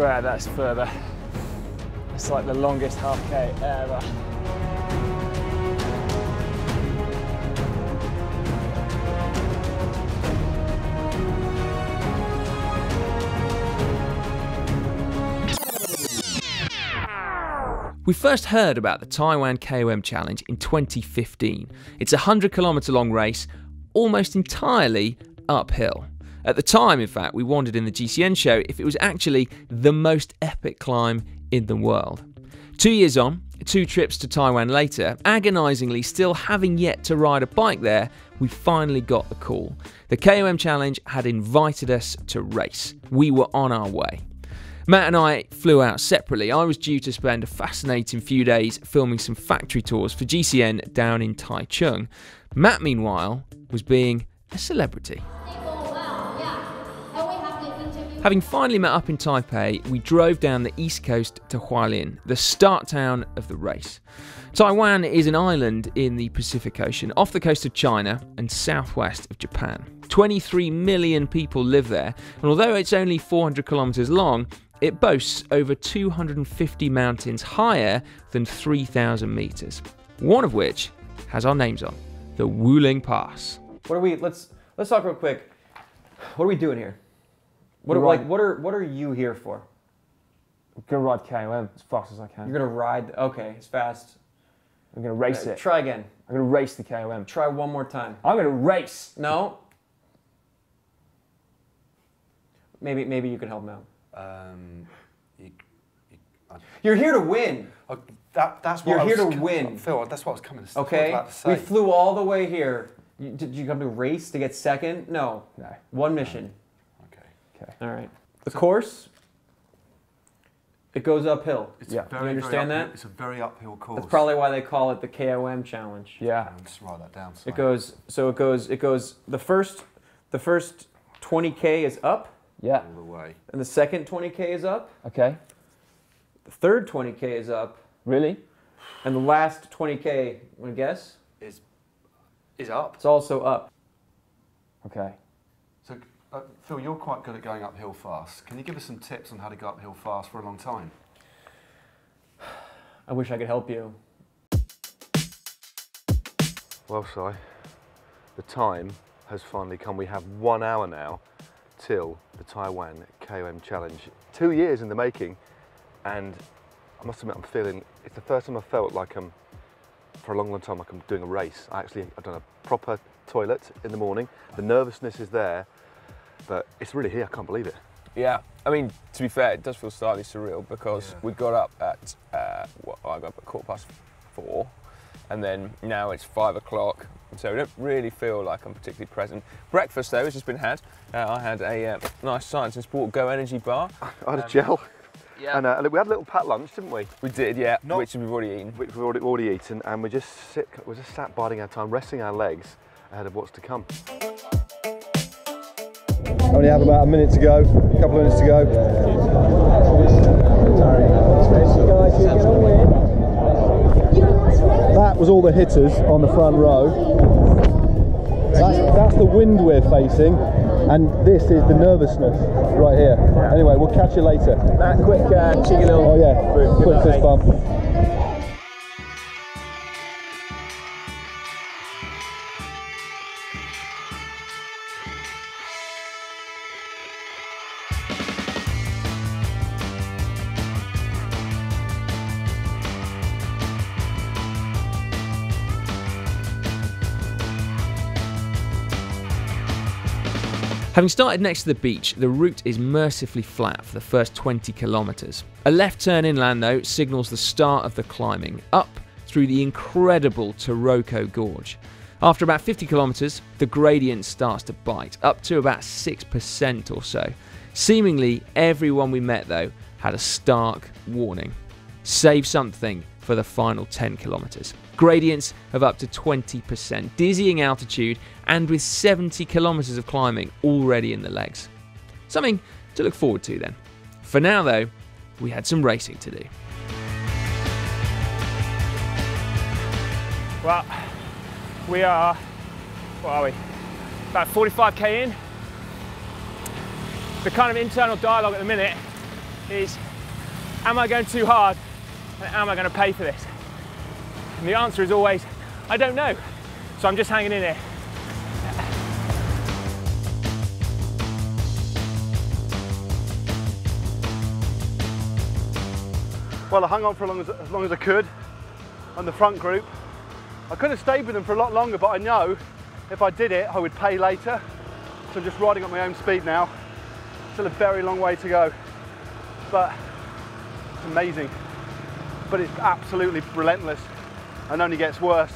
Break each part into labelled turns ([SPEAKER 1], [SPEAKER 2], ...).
[SPEAKER 1] swear that's further. It's like the longest half K ever.
[SPEAKER 2] We first heard about the Taiwan KOM challenge in 2015. It's a 100-kilometre long race, almost entirely uphill. At the time, in fact, we wondered in the GCN show if it was actually the most epic climb in the world. 2 years on, 2 trips to Taiwan later, agonisingly still having yet to ride a bike there, we finally got the call. The KOM challenge had invited us to race. We were on our way. Matt and I flew out separately. I was due to spend a fascinating few days filming some factory tours for GCN down in Taichung. Matt, meanwhile, was being a celebrity. Having finally met up in Taipei, we drove down the east coast to Hualien, the start town of the race. Taiwan is an island in the Pacific Ocean, off the coast of China and southwest of Japan. 23 million people live there, and although it's only 400 kilometers long, it boasts over 250 mountains higher than 3,000 meters, one of which has our names on, the Wuling Pass.
[SPEAKER 3] What are we? Let's talk real quick. What are we doing here? What are you here for?
[SPEAKER 1] I'm gonna ride KOM as fast as I can.
[SPEAKER 3] You're gonna ride? Okay, as fast.
[SPEAKER 1] I'm gonna race it.
[SPEAKER 3] Try again.
[SPEAKER 1] I'm gonna race the KOM.
[SPEAKER 3] Try one more time.
[SPEAKER 1] I'm gonna race.
[SPEAKER 3] No. Maybe you can help me out. You're here to win.
[SPEAKER 4] That's what
[SPEAKER 3] You're
[SPEAKER 4] I was
[SPEAKER 3] here to win.
[SPEAKER 4] Phil, that's what I was coming to
[SPEAKER 3] Okay.
[SPEAKER 4] about to say.
[SPEAKER 3] We flew all the way here. Did you come to race to get second? No.
[SPEAKER 1] No.
[SPEAKER 3] One mission.
[SPEAKER 4] Okay.
[SPEAKER 3] All right. The course. It goes uphill.
[SPEAKER 4] It's
[SPEAKER 1] Yeah.
[SPEAKER 4] very,
[SPEAKER 3] You understand
[SPEAKER 4] very
[SPEAKER 3] that?
[SPEAKER 4] It's a very uphill course.
[SPEAKER 3] That's probably why they call it the KOM challenge.
[SPEAKER 1] Yeah.
[SPEAKER 4] I'll just write that down.
[SPEAKER 3] It goes. The first 20K is up,
[SPEAKER 1] Yeah.
[SPEAKER 4] all the way.
[SPEAKER 3] and the second 20K is up.
[SPEAKER 1] Okay.
[SPEAKER 3] The third 20K is up,
[SPEAKER 1] Really?
[SPEAKER 3] and the last 20K, want to guess?
[SPEAKER 4] Is up.
[SPEAKER 3] It's also up.
[SPEAKER 1] Okay.
[SPEAKER 4] So, Phil, you're quite good at going uphill fast. Can you give us some tips on how to go uphill fast for a long time?
[SPEAKER 3] I wish I could help you.
[SPEAKER 5] Well, Si, the time has finally come. We have 1 hour now till the Taiwan KOM challenge. 2 years in the making, and I must admit it's the first time I've felt like for a long, long time, like I'm doing a race. I've done a proper toilet in the morning. The nervousness is there, but it's really here, I can't believe it.
[SPEAKER 6] Yeah, I mean, to be fair, it does feel slightly surreal because we got up at, I got up at 4:15, and then now it's 5 o'clock, so I don't really feel like I'm particularly present. Breakfast, though, has just been had. I had a nice Science and Sport Go Energy bar.
[SPEAKER 5] I had a gel.
[SPEAKER 6] Yeah.
[SPEAKER 5] And we had a little packed lunch, didn't we?
[SPEAKER 6] We did, yeah, which we've already eaten.
[SPEAKER 5] Which we've already eaten, and we're just sat biding our time, resting our legs ahead of what's to come. Only have about a minute to go, a couple of minutes to go. That was all the hitters on the front row. That's the wind we're facing, and this is the nervousness right here. Anyway, we'll catch you later.
[SPEAKER 1] That quick cheeky little.
[SPEAKER 5] Oh yeah, quick fist bump.
[SPEAKER 2] Having started next to the beach, the route is mercifully flat for the first 20 kilometres. A left turn inland though signals the start of the climbing, up through the incredible Taroko Gorge. After about 50 kilometres, the gradient starts to bite, up to about 6% or so. Seemingly everyone we met though had a stark warning. Save something for the final 10 kilometres. Gradients of up to 20%, dizzying altitude, and with 70 kilometres of climbing already in the legs. Something to look forward to then. For now though, we had some racing to do.
[SPEAKER 1] Well, we are, what are we? About 45k in. The kind of internal dialogue at the minute is, am I going too hard and am I going to pay for this? And the answer is always, I don't know. So I'm just hanging in here.
[SPEAKER 5] Well, I hung on for as long as I could on the front group. I could have stayed with them for a lot longer, but I know if I did it, I would pay later. So I'm just riding at my own speed now. Still a very long way to go, but it's amazing. But it's absolutely relentless and only gets worse.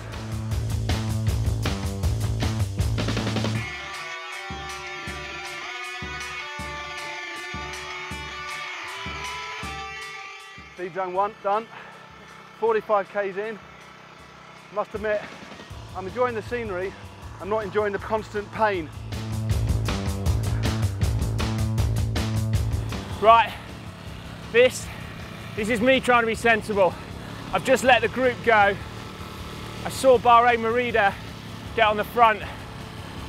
[SPEAKER 5] Speed zone 1 done, 45 k's in. Must admit, I'm enjoying the scenery, I'm not enjoying the constant pain.
[SPEAKER 1] Right, this is me trying to be sensible. I've just let the group go. I saw Bahrain Merida get on the front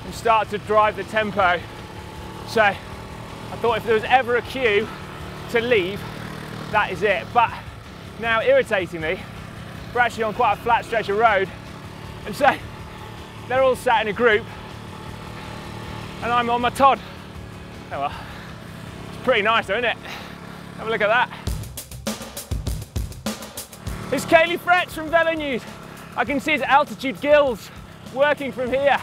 [SPEAKER 1] and start to drive the tempo. So I thought if there was ever a cue to leave, that is it. But now, irritatingly, we're actually on quite a flat stretch of road, and so they're all sat in a group and I'm on my Todd. Oh well, it's pretty nice though, isn't it? Have a look at that. It's Kaylee Fretz from Velo News. I can see his altitude gills working from here.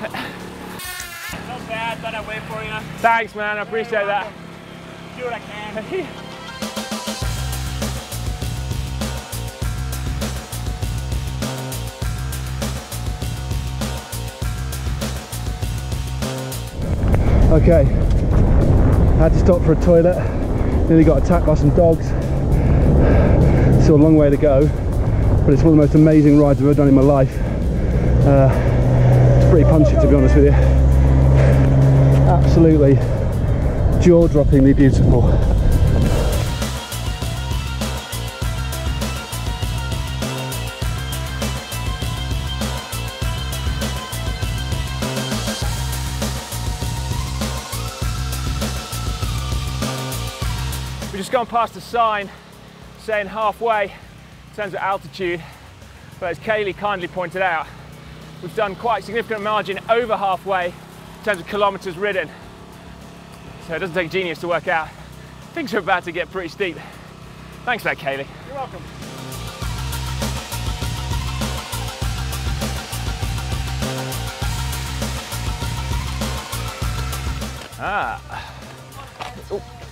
[SPEAKER 7] Not bad, but I wait for you.
[SPEAKER 1] Thanks, man, I appreciate that.
[SPEAKER 7] Do what I can.
[SPEAKER 5] Okay, I had to stop for a toilet, nearly got attacked by some dogs. Still a long way to go, but it's one of the most amazing rides I've ever done in my life. It's pretty punchy, to be honest with you. Absolutely jaw-droppingly beautiful.
[SPEAKER 1] We've just gone past a sign saying halfway in terms of altitude, but as Kaylee kindly pointed out, we've done quite a significant margin over halfway in terms of kilometres ridden. So it doesn't take a genius to work out. Things are about to get pretty steep. Thanks for that, Kaylee.
[SPEAKER 7] You're welcome.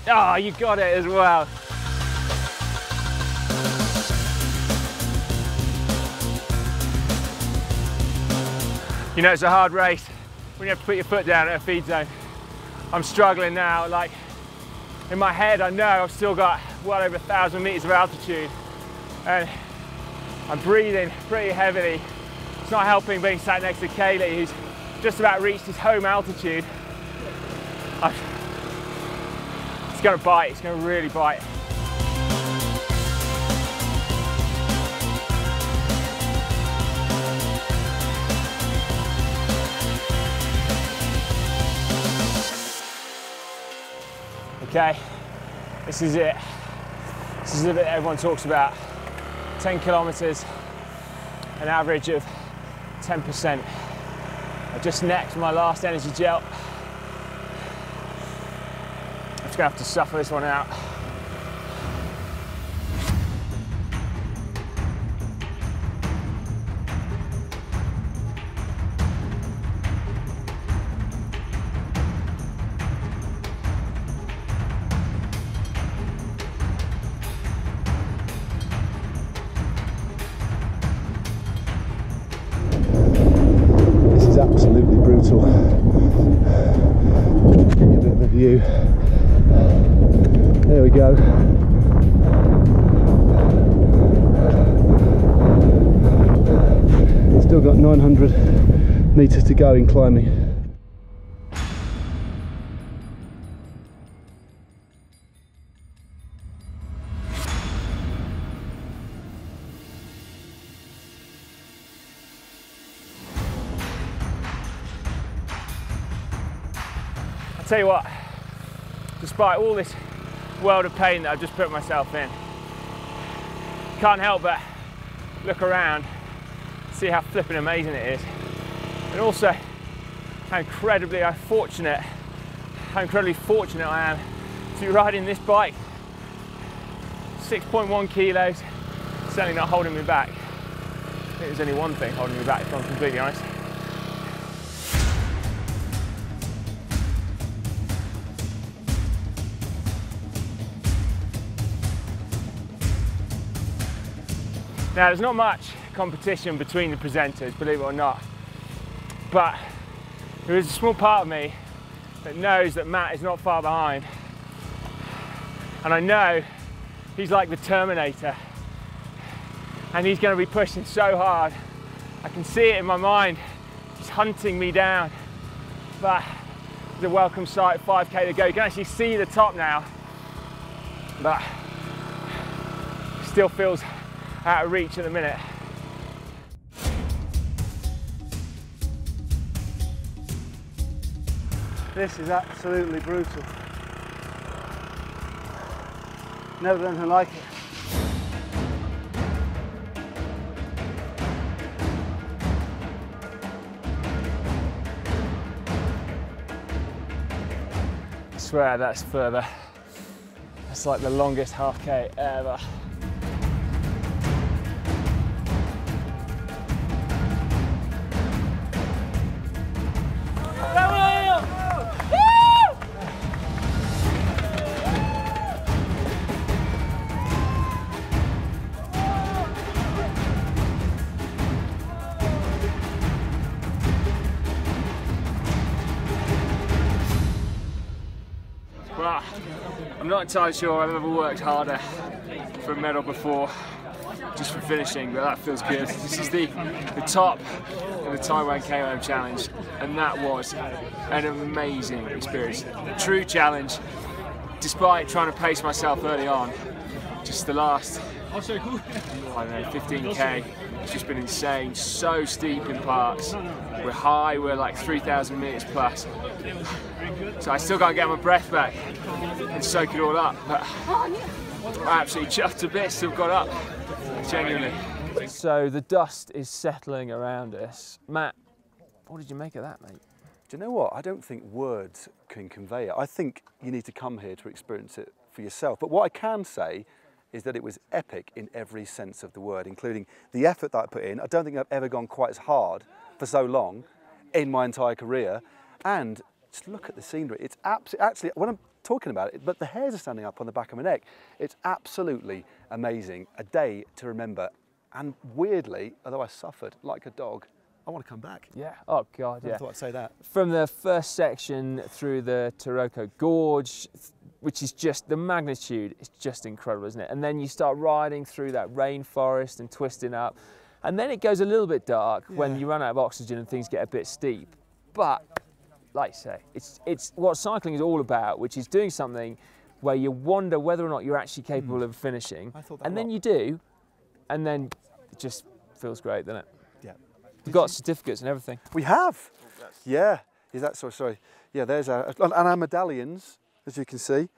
[SPEAKER 1] Ah, you got it as well. You know, it's a hard race when you have to put your foot down at a feed zone. I'm struggling now, like in my head I know I've still got well over 1,000 meters of altitude and I'm breathing pretty heavily. It's not helping being sat next to Kaylee, who's just about reached his home altitude. It's gonna bite, it's gonna really bite. Okay, this is it. This is the bit everyone talks about. 10 kilometers, an average of 10%. I just necked my last energy gel. I'm just gonna have to suffer this one out.
[SPEAKER 5] Absolutely brutal. Give you a bit of a view. There we go. Still got 900 meters to go in climbing.
[SPEAKER 1] Tell you what, despite all this world of pain that I've just put myself in. Can't help but look around, see how flipping amazing it is, and also how incredibly fortunate I am to be riding this bike. 6.1 kilos, certainly not holding me back. I think there's only one thing holding me back, if I'm completely honest. Now, there's not much competition between the presenters, believe it or not, but there is a small part of me that knows that Matt is not far behind. And I know he's like the Terminator, and he's going to be pushing so hard. I can see it in my mind. He's hunting me down. But it's a welcome sight, 5K to go. You can actually see the top now, but it still feels out of reach at the minute.
[SPEAKER 8] This is absolutely brutal. Never done anything like it.
[SPEAKER 1] I swear that's further. That's like the longest half K ever. Well, I'm not entirely sure I've ever worked harder for a medal before, just for finishing, but that feels good. This is the top of the Taiwan KOM challenge, and that was an amazing experience. A true challenge, despite trying to pace myself early on. Just the last, I don't know, 15K, it's just been insane. So steep in parts. We're high, we're like 3,000 meters plus. So I still can't get my breath back and soak it all up, but I'm absolutely chuffed to bits to have got up, genuinely. So the dust is settling around us. Matt, what did you make of that, mate?
[SPEAKER 4] Do you know what? I don't think words can convey it. I think you need to come here to experience it for yourself. But what I can say is that it was epic in every sense of the word, including the effort that I put in. I don't think I've ever gone quite as hard for so long in my entire career. And just look at the scenery. It's actually, when I'm talking about it, but the hairs are standing up on the back of my neck. It's absolutely amazing. A day to remember. And weirdly, although I suffered like a dog, I want to come back.
[SPEAKER 1] Yeah, oh God, yeah.
[SPEAKER 4] I thought I'd say that.
[SPEAKER 1] From the first section through the Taroko Gorge, which is just, the magnitude is just incredible, isn't it? And then you start riding through that rainforest and twisting up. And then it goes a little bit dark when you run out of oxygen and things get a bit steep. But, like I say, it's what cycling is all about, which is doing something where you wonder whether or not you're actually capable of finishing. And then you do, and then it just feels great, doesn't it?
[SPEAKER 4] Yeah.
[SPEAKER 1] We've got certificates and everything.
[SPEAKER 4] We have. Yeah. Is that sorry? Yeah. There's our medallions, as you can see.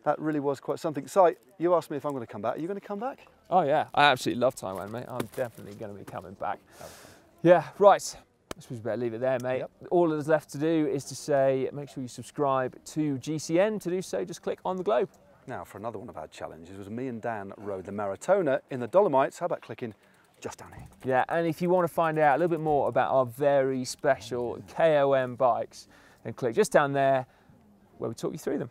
[SPEAKER 4] That really was quite something. So you asked me if I'm going to come back. Are you going to come back?
[SPEAKER 1] Oh yeah, I absolutely love Taiwan, mate. I'm definitely going to be coming back. Yeah, right. I suppose we better leave it there, mate.
[SPEAKER 4] Yep.
[SPEAKER 1] All that's left to do is to say, make sure you subscribe to GCN. To do so, just click on the globe.
[SPEAKER 4] Now, for another one of our challenges, was me and Dan rode the Maratona in the Dolomites. How about clicking just down here?
[SPEAKER 1] Yeah, and if you want to find out a little bit more about our very special KOM bikes, then click just down there where we talk you through them.